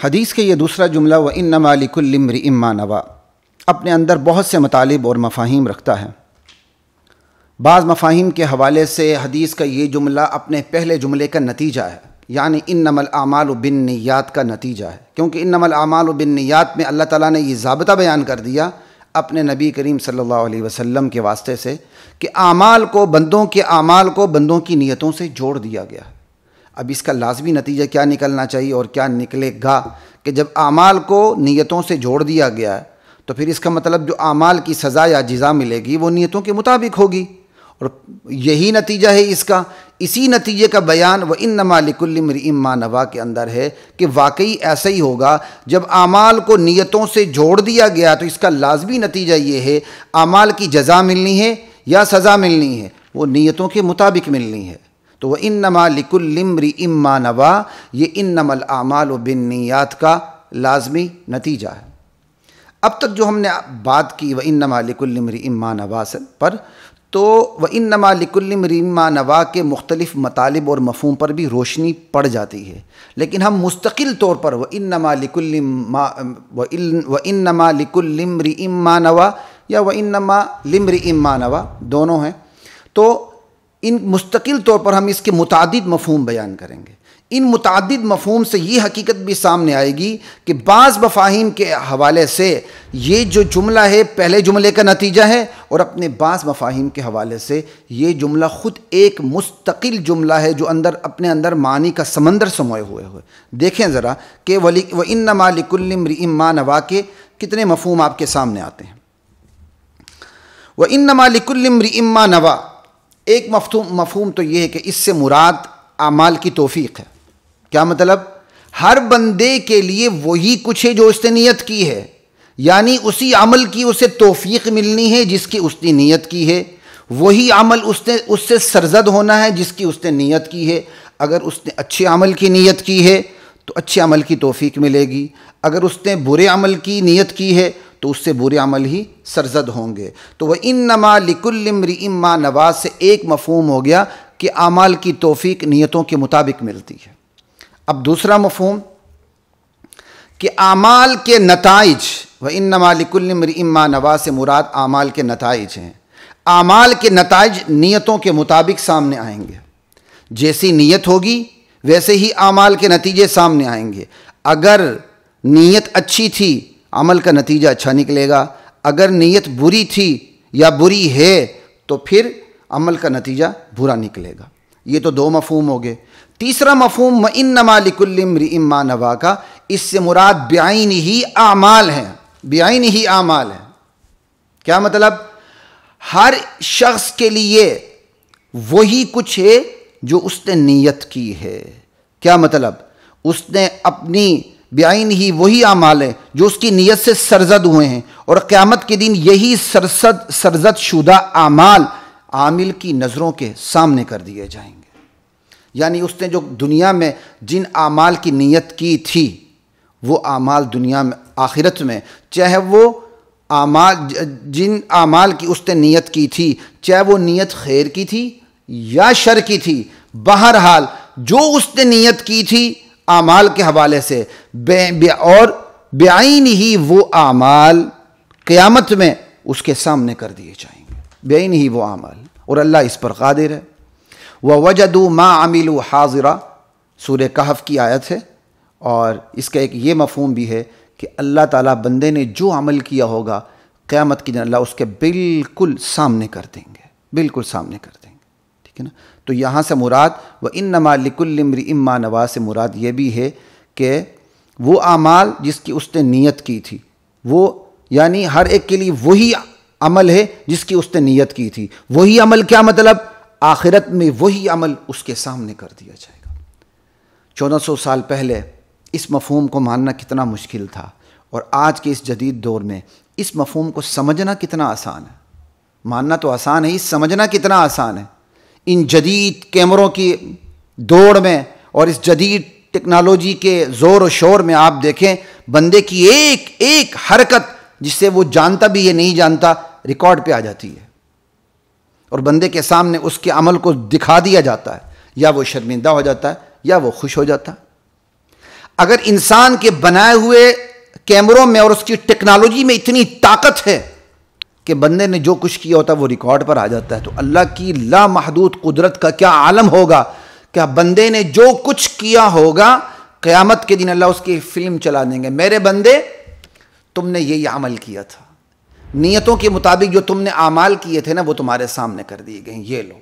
حدیث کے یہ دوسرا جملہ وَإِنَّمَا لِكُلِّ امْرِئٍ مَّا نَوَىٰ اپنے اندر بہت سے مطالب اور مفاہیم رکھتا ہے۔ بعض مفاہیم کے حوالے سے حدیث کا یہ جملہ اپنے پہلے جملے کا نتیجہ ہے، یعنی انما الاعمال بالنیات کا نتیجہ ہے، کیونکہ انما الاعمال بالنیات میں اللہ تعالیٰ نے یہ ضابطہ بیان کر دیا اپنے نبی کریم صلی اللہ علیہ وسلم کے واسطے سے کہ بندوں کے اعمال کو بندوں کی نیتوں سے جوڑ دیا گیا ہے۔ اب اس کا لازمی نتیجہ کیا نکلنا چاہیے اور کیا نکلے گا کہ جب اعمال کو نیتوں سے جوڑ دیا گیا ہے تو پھر اس کا مطلب جو اعمال کی سزا یا جزا ملے گی وہ نیتوں کے مطابق ہوگی، اور یہی نتیجہ ہے اس کا۔ اسی نتیجے کا بیان وَإِنَّمَا لِكُلِّ امْرِئٍ مَّا نَوَىٰ کے اندر ہے کہ واقعی ایسا ہی ہوگا۔ جب اعمال کو نیتوں سے جوڑ دیا گیا تو اس کا لازمی نتیجہ یہ ہے اعمال کی جزا ملنی ہے یا سزا ملنی ہے وہ نیتوں کے مطابق ملنی ہے۔ تو وَإِنَّمَا لِكُلِّ امْرِئٍ مَّا نَوَىٰ یہ انما الاعمال بالنیات کا لازمی نتیجہ ہے۔ اب تک جو ہم نے بات کی وَإِنَّمَا لِكُلِّ امْرِئٍ مَّا نَوَىٰ پر، تو وَإِنَّمَا لِكُلِّ امْرِئٍ مَّا نَوَىٰ کے مختلف مطالب اور مفہوم پر بھی روشنی پڑ جاتی ہے، لیکن ہم مستقل طور پر وَإِنَّمَا لِكُلِّ امْرِئٍ مَّا نَوَىٰ یا وَإِنَّمَا لِامْرِئٍ مَّا نَوَىٰ دونوں ہیں، تو ان مستقل طور پر ہم اس کے متعدد مفہوم بیان کریں گے۔ ان متعدد مفہوم سے یہ حقیقت بھی سامنے آئے گی کہ بعض مفاہیم کے حوالے سے یہ جو جملہ ہے پہلے جملے کا نتیجہ ہے، اور اپنے بعض مفاہیم کے حوالے سے یہ جملہ خود ایک مستقل جملہ ہے جو اپنے اندر معنی کا سمندر سموئے ہوئے دیکھیں ذرا کہ وَإِنَّمَا لِكُلِّ امْرِئٍ مَّا نَوَىٰ کے کتنے مفہوم آپ کے سامنے آتے ہیں۔ وَإِنَّمَا لِكُلِّ امْرِئٍ مَّا نَوَىٰ ایک مفہوم تو یہ ہے کہ اس سے مراد اعمال کی توفیق ہے۔ کیا مطلب؟ ہر بندے کے لیے وہی کچھ ہے جو اس نے نیت کی ہے، یعنی اسی عمل کی اسے توفیق ملنی ہے جس کی اس نے نیت کی ہے، وہی عمل اس سے سرزد ہونا ہے جس کی اس نے نیت کی ہے۔ اگر اس نے اچھے عمل کی نیت کی ہے تو اچھے عمل کی توفیق ملے گی، اگر اس نے برے عمل کی نیت کی ہے تو اس سے برے عمل ہی سرزد ہوں گے۔ تو وَإِنَّمَا لِكُلِّ امْرِئٍ مَّا نَوَىٰ سے ایک مفہوم ہو گیا کہ اعمال کی توفیق نیتوں کے مطابق ملتی ہے۔ اب دوسرا مفہوم کہ اعمال کے نتائج، وَإِنَّمَا لِكُلِّ امْرِئٍ مَّا نَوَىٰ سے مراد اعمال کے نتائج ہیں۔ اعمال کے نتائج نیتوں کے مطابق سامنے آئیں گے، جیسی نیت ہوگی ویسے ہی اعمال کے نتیجے سامنے آئیں گے۔ اگر نیت اچھی تھی عمل کا نتیجہ اچھا نکلے گا، اگر نیت بری تھی یا بری ہے تو پھر عمل کا نتیجہ برا نکلے گا۔ یہ تو دو مفہوم ہو گئے۔ تیسرا مفہوم وَإِنَّمَا لِكُلِّ امْرِئٍ مَّا نَوَىٰ کا، اس سے مراد بعینہ اعمال ہیں، بعینہ اعمال ہیں۔ کیا مطلب؟ ہر شخص کے لیے وہی کچھ ہے جو اس نے نیت کی ہے۔ کیا مطلب؟ اس نے اپنی بعینہ وہی اعمال ہیں جو اس کی نیت سے سرزد ہوئے ہیں، اور قیامت کے دن یہی سرزد شدہ اعمال عامل کی نظروں کے سامنے کر دیے جائیں گے۔ یعنی اس نے جو دنیا میں جن اعمال کی نیت کی تھی وہ اعمال دنیا میں آخرت میں، چاہے وہ جن اعمال کی اس نے نیت کی تھی چاہے وہ نیت خیر کی تھی یا شر کی تھی، بہرحال جو اس نے نیت کی تھی اعمال کے حوالے سے اور بعینہ وہ اعمال قیامت میں اس کے سامنے کر دیے جائیں گے، بعینہ وہ اعمال، اور اللہ اس پر قادر ہے۔ وَوَجَدُوا مَا عَمِلُوا حَاضِرًا سورہ کہف کی آیت ہے، اور اس کا ایک یہ مفہوم بھی ہے کہ اللہ تعالیٰ بندے نے جو عمل کیا ہوگا قیامت کے دن اللہ اس کے بالکل سامنے کر دیں گے، بالکل سامنے کر دیں گے، ٹھیک ہے نا۔ تو یہاں سے مراد وَإِنَّمَا لِكُلِّ امْرِئٍ مَّا نَوَىٰ سے مراد یہ بھی ہے کہ وہ اعمال جس کی اس نے نیت کی تھی، وہ یعنی ہر ایک کے لیے وہی عمل ہے جس کی اس نے نیت کی تھی۔ وہی عمل کیا مطلب؟ آخرت میں وہی عمل اس کے سامنے کر دیا جائے گا۔ 1400 سال پہلے اس مفہوم کو ماننا کتنا مشکل تھا، اور آج کے اس جدید دور میں اس مفہوم کو سمجھنا کتنا آسان ہے۔ ماننا تو آسان ہے، اس سمجھنا کتنا آسان ہے۔ ان جدید کیمروں کی دوڑ میں اور اس جدید ٹیکنالوجی کے زور و شور میں آپ دیکھیں بندے کی ایک ایک حرکت جس سے وہ جانتا بھی ہے نہیں جانتا ریکارڈ پہ آ جاتی ہے، اور بندے کے سامنے اس کے عمل کو دکھا دیا جاتا ہے، یا وہ شرمندہ ہو جاتا ہے یا وہ خوش ہو جاتا ہے۔ اگر انسان کے بنائے ہوئے کیمروں میں اور اس کی ٹیکنالوجی میں اتنی طاقت ہے کہ بندے نے جو کچھ کیا ہوتا ہے وہ ریکارڈ پر آ جاتا ہے، تو اللہ کی لامحدود قدرت کا کیا عالم ہوگا کہ بندے نے جو کچھ کیا ہوگا قیامت کے دن اللہ اس کی فلم چلا دیں گے، میرے بندے تم نے یہی عمل کیا تھا، نیتوں کے مطابق جو تم نے اعمال کیے تھے نا وہ تمہارے سامنے کر دیے گئے، یہ لو۔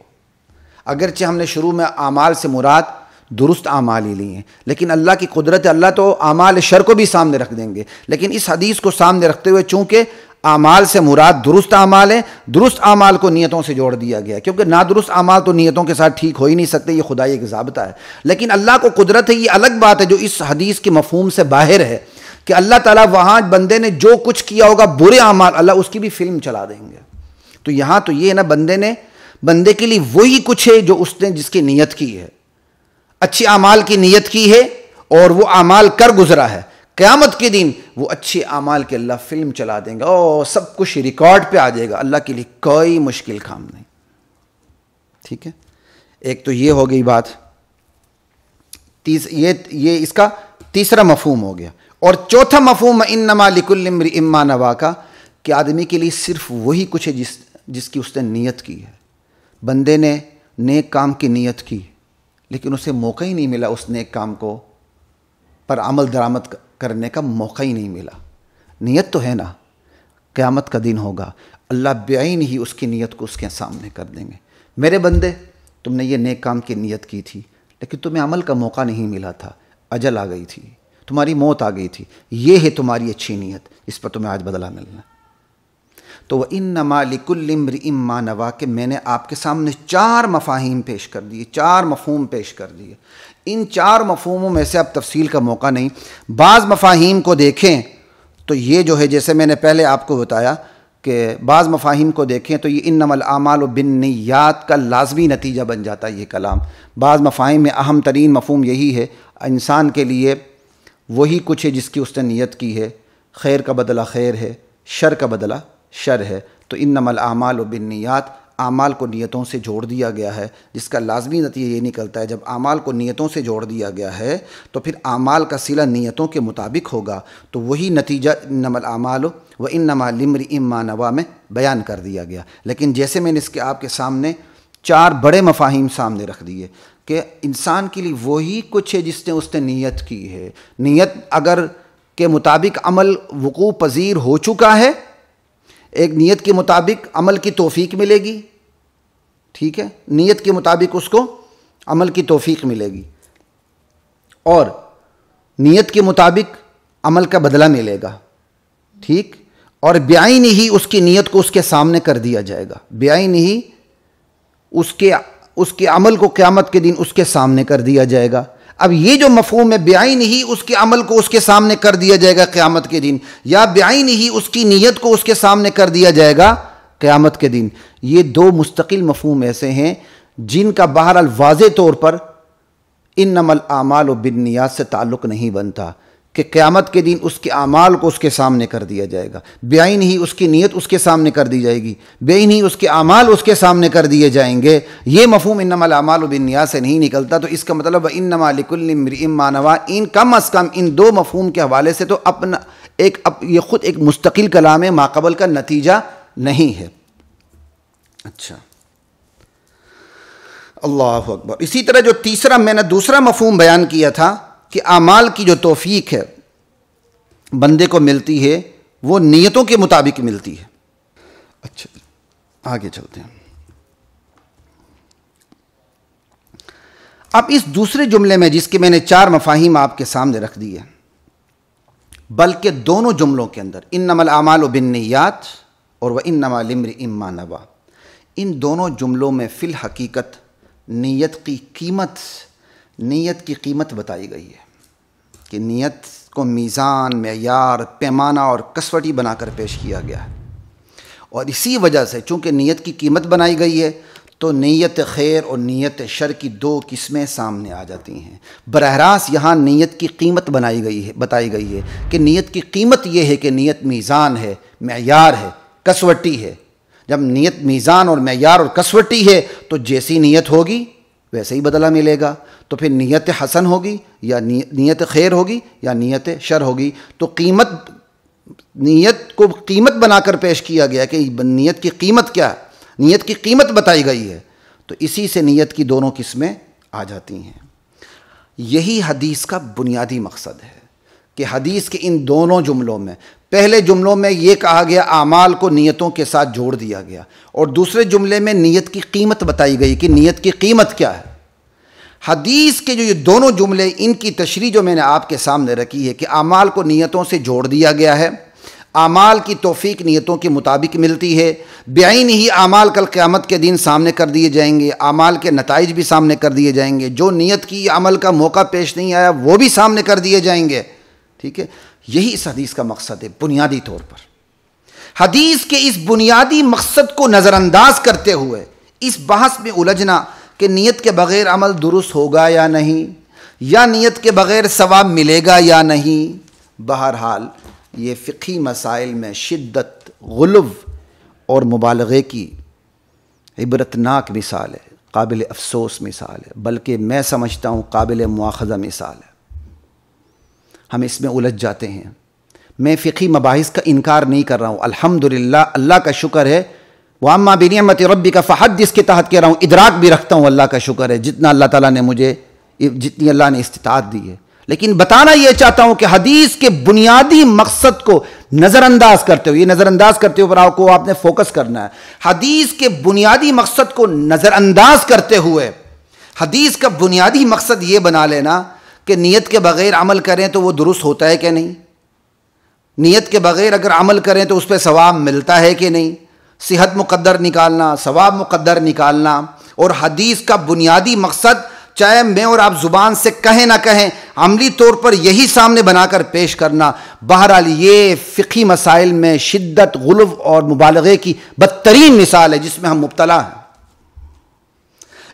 اگرچہ ہم نے شروع میں اعمال سے مراد درست اعمال ہی لی ہیں، لیکن اللہ کی قدرت ہے، اللہ تو اعمال شر کو بھی سامنے رکھ دیں گے، لیکن اس حدیث کو سامنے رکھتے ہوئے چونکہ اعمال سے مراد درست اعمال ہیں، درست اعمال کو نیتوں سے جوڑ دیا گیا ہے، کیونکہ نادرست اعمال تو نیتوں کے ساتھ ٹھیک ہو ہی نہیں سکتے، یہ خدائی ایک ضابطہ ہے۔ لیکن اللہ کو قدرت ہے، یہ الگ بات ہے جو اس حدیث کے مفہوم سے باہر ہے کہ اللہ تعالیٰ وہاں بندے نے جو کچھ کیا ہوگا برے اعمال اللہ اس کی بھی فلم چلا دیں گے۔ تو یہاں تو یہ ہے نا، بندے کے لیے وہی کچھ ہے جو اس نے جس کی نیت کی ہے، اچھے اعمال کی نیت کی ہے اور وہ اعمال کر گزرا ہے، قیامت کے دن وہ اچھے اعمال کے اللہ فلم چلا دیں گے اور سب کچھ ریکارڈ پہ آ جائے گا، اللہ کے لیے کوئی مشکل کام نہیں۔ ٹھیک ہے، ایک تو یہ ہو گئی بات، یہ اس کا تیسرا مفہوم ہو گیا۔ اور چوتھا مفہوم انما لکل امرئ ما نویٰ کا، کہ آدمی کے لیے صرف وہی کچھ ہے جس کی اس نے نیت کی ہے۔ بندے نے نیک کام کی نیت کی لیکن اسے موقع ہی نہیں ملا، اس نیک کام کو پر عمل درآمد کرنے کا موقع ہی نہیں ملا۔ نیت تو ہے نا، قیامت کا دن ہوگا، اللہ بعین ہی اس کی نیت کو اس کے سامنے کر دیں گے، میرے بندے تم نے یہ نیک کام کی نیت کی تھی لیکن تمہیں عمل کا موقع نہیں ملا تھا، اجل آ گئی تھی، تمہاری موت آ گئی تھی، یہ ہے تمہاری اچھی نیت، اس پر تمہیں آج بدلہ ملنا۔ تو وَإِنَّمَا لِكُلِّ امْرِئٍ مَّا نَوَىٰ کہ میں نے آپ کے سامنے 4 مفاہیم پیش کر دیے، 4 مفہوم پیش کر دیے۔ ان 4 مفہوموں میں سے اب تفصیل کا موقع نہیں، بعض مفاہیم کو دیکھیں تو یہ جو ہے جیسے میں نے پہلے آپ کو بتایا کہ بعض مفاہیم کو دیکھیں تو یہ انما الاعمال بالنیات کا لازمی نتیجہ بن جاتا ہے یہ کلام۔ بعض مفاہیم میں اہم ترین مفہوم یہی ہے، انسان کے لیے وہی کچھ ہے جس کی اس نے نیت کی ہے، خیر کا بدلہ خیر ہے، شر کا بدلہ شر ہے۔ تو انما الاعمال بالنیات، اعمال کو نیتوں سے جوڑ دیا گیا ہے، جس کا لازمی نتیجہ یہ نکلتا ہے جب اعمال کو نیتوں سے جوڑ دیا گیا ہے تو پھر اعمال کا صلہ نیتوں کے مطابق ہوگا، تو وہی نتیجہ انما الاعمال وانما لامرئ ما نویٰ میں بیان کر دیا گیا۔ لیکن جیسے میں نے اس کے آپ کے سامنے 4 بڑے مفاہیم سامنے رکھ دیے کہ انسان کے لیے وہی کچھ ہے جس نے اس نے نیت کی ہے، نیت اگر کے مطابق عمل وقوع پذیر ہو چکا ہے، ایک نیت کے مطابق عمل کی توفیق ملے گی، ٹھیک ہے، نیت کے مطابق اس کو عمل کی توفیق ملے گی، اور نیت کے مطابق عمل کا بدلہ ملے گا، ٹھیک، اور بعین ہی اس کی نیت کو اس کے سامنے کر دیا جائے گا، بعین ہی اس کے عمل کو قیامت کے دن اس کے سامنے کر دیا جائے گا۔ اب یہ جو مفہوم ہے بعین ہی اس کے عمل کو اس کے سامنے کر دیا جائے گا قیامت کے دن، یا بعین ہی اس کی نیت کو اس کے سامنے کر دیا جائے گا قیامت کے دن، یہ 2 مستقل مفہوم ایسے ہیں جن کا بہرحال واضح طور پر انما الاعمال بالنیات سے تعلق نہیں بنتا کہ قیامت کے دن اس کے اعمال کو اس کے سامنے کر دیا جائے گا، بعین ہی اس کی نیت اس کے سامنے کر دی جائے گی، بعین ہی اس کے اعمال اس کے سامنے کر دیے جائیں گے۔ یہ مفہوم انما الاعمال بالنیات سے نہیں نکلتا، تو اس کا مطلب انما لکل امرئ ما نویٰ، ان کم از کم ان 2 مفہوم کے حوالے سے تو اپنا یہ خود ایک مستقل کلام ہے، ماقبل کا نتیجہ نہیں ہے۔ اچھا، اللہ اکبر۔ اسی طرح جو تیسرا میں نے دوسرا مفہوم بیان کیا تھا کہ اعمال کی جو توفیق ہے بندے کو ملتی ہے وہ نیتوں کے مطابق ملتی ہے۔ اچھا، آگے چلتے ہیں۔ اب اس دوسرے جملے میں جس کے میں نے 4 مفاہیم آپ کے سامنے رکھ دیے، بلکہ دونوں جملوں کے اندر انما الاعمال بالنیات اور وانما لامرئ ما نویٰ، ان دونوں جملوں میں فی الحقیقت نیت کی قیمت بتائی گئی ہے کہ نیت کو میزان، معیار، پیمانہ اور کسوٹی بنا کر پیش کیا گیا ہے، اور اسی وجہ سے چونکہ نیت کی قیمت بنائی گئی ہے تو نیت خیر اور نیت شر کی 2 قسمیں سامنے آ جاتی ہیں۔ براہ راست یہاں نیت کی قیمت بتائی گئی ہے کہ نیت کی قیمت یہ ہے کہ نیت میزان ہے، معیار ہے، کسوٹی ہے۔ جب نیت میزان اور معیار اور کسوٹی ہے تو جیسی نیت ہوگی ویسے ہی بدلہ ملے گا. تو پھر نیت حسن ہوگی یا نیت خیر ہوگی یا نیت شر ہوگی. تو نیت کو قیمت بنا کر پیش کیا گیا کہ نیت کی قیمت کیا ہے, نیت کی قیمت بتائی گئی ہے. تو اسی سے نیت کی دونوں قسمیں آ جاتی ہیں. یہی حدیث کا بنیادی مقصد ہے کہ حدیث کے ان دونوں جملوں میں, پہلے جملوں میں یہ کہا گیا اعمال کو نیتوں کے ساتھ جوڑ دیا گیا, اور دوسرے جملے میں نیت کی قیمت بتائی گئی کہ نیت کی قیمت کیا ہے. حدیث کے جو یہ دونوں جملے, ان کی تشریح جو میں نے آپ کے سامنے رکھی ہے کہ اعمال کو نیتوں سے جوڑ دیا گیا ہے, اعمال کی توفیق نیتوں کے مطابق ملتی ہے, بعین ہی اعمال کل قیامت کے دن سامنے کر دیے جائیں گے, اعمال کے نتائج بھی سامنے کر دیے جائیں گے, جو نیت کی عمل کا موقع پیش نہیں آیا وہ بھی سامنے کر دیے جائیں گے. ٹھیک ہے, یہی اس حدیث کا مقصد ہے بنیادی طور پر. حدیث کے اس بنیادی مقصد کو نظر انداز کرتے ہوئے اس بحث میں الجھنا کہ نیت کے بغیر عمل درست ہوگا یا نہیں, یا نیت کے بغیر ثواب ملے گا یا نہیں, بہرحال یہ فقہی مسائل میں شدت, غلو اور مبالغے کی عبرتناک مثال ہے, قابل افسوس مثال ہے, بلکہ میں سمجھتا ہوں قابل مواخذہ مثال ہے. ہم اس میں الجھ جاتے ہیں. میں فقہی مباحث کا انکار نہیں کر رہا ہوں, الحمدللہ, اللہ کا شکر ہے. وَأَمَّا بِنِعْمَةِ رَبِّكَ فَحَدِّثْ کے تحت کہہ رہا ہوں, ادراک بھی رکھتا ہوں, اللہ کا شکر ہے جتنا اللہ تعالیٰ نے مجھے, جتنی اللہ نے استطاعت دی ہے. لیکن بتانا یہ چاہتا ہوں کہ حدیث کے بنیادی مقصد کو نظر انداز کرتے ہوئے, یہ نظر انداز کرتے ہوئے آپ نے فوکس کرنا ہے. حدیث کے بنیادی مقصد کو نظر انداز کرتے ہوئے حدیث کا بنیادی مقصد یہ بنا لینا کہ نیت کے بغیر عمل کریں تو وہ درست ہوتا ہے کہ نہیں, نیت کے بغیر اگر عمل کریں تو اس پہ ثواب ملتا ہے کہ نہیں, صحت مقدر نکالنا, ثواب مقدر نکالنا. اور حدیث کا بنیادی مقصد, چاہے میں اور آپ زبان سے کہیں نہ کہیں, عملی طور پر یہی سامنے بنا کر پیش کرنا. بہرحال یہ فقہی مسائل میں شدت, غلو اور مبالغے کی بدترین مثال ہے جس میں ہم مبتلا ہیں.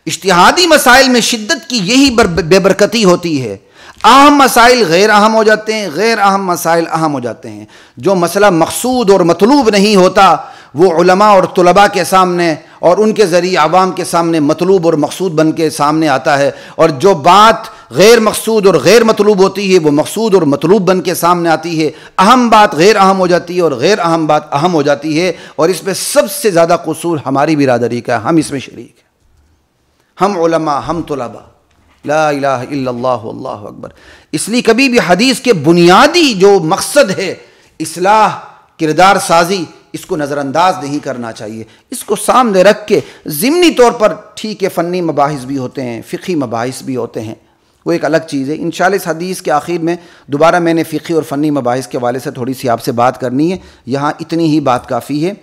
اجتہادی مسائل میں شدت کی یہی بے برکتی ہوتی ہے. اہم مسائل غیر اہم ہو جاتے ہیں, غیر اہم مسائل اہم ہو جاتے ہیں. جو مسئلہ مقصود اور مطلوب نہیں ہوتا وہ علماء اور طلباء کے سامنے اور ان کے ذریعے عوام کے سامنے مطلوب اور مقصود بن کے سامنے آتا ہے, اور جو بات غیر مقصود اور غیر مطلوب ہوتی ہے وہ مقصود اور مطلوب بن کے سامنے آتی ہے. اہم بات غیر اہم ہو جاتی ہے اور غیر اہم بات اہم ہو جاتی ہے, اور اس میں سب سے زیادہ قصور ہماری برادری کا ہے, ہم اس میں شریک ہیں, ہم علماء, ہم طلباء. لا الہ الا اللہ واللہ اکبر. اس لیے کبھی بھی حدیث کے بنیادی جو مقصد ہے اصلاح, کردار سازی, اس کو نظر انداز نہیں کرنا چاہیے. اس کو سامنے رکھ کے ضمنی طور پر ٹھیک ہے فنی مباحث بھی ہوتے ہیں, فقہی مباحث بھی ہوتے ہیں, وہ ایک الگ چیز ہے. انشاءاللہ اس حدیث کے آخر میں دوبارہ میں نے فقہی اور فنی مباحث کے حوالے سے تھوڑی سی آپ سے بات کرنی ہے. یہاں اتنی ہی بات کافی ہے.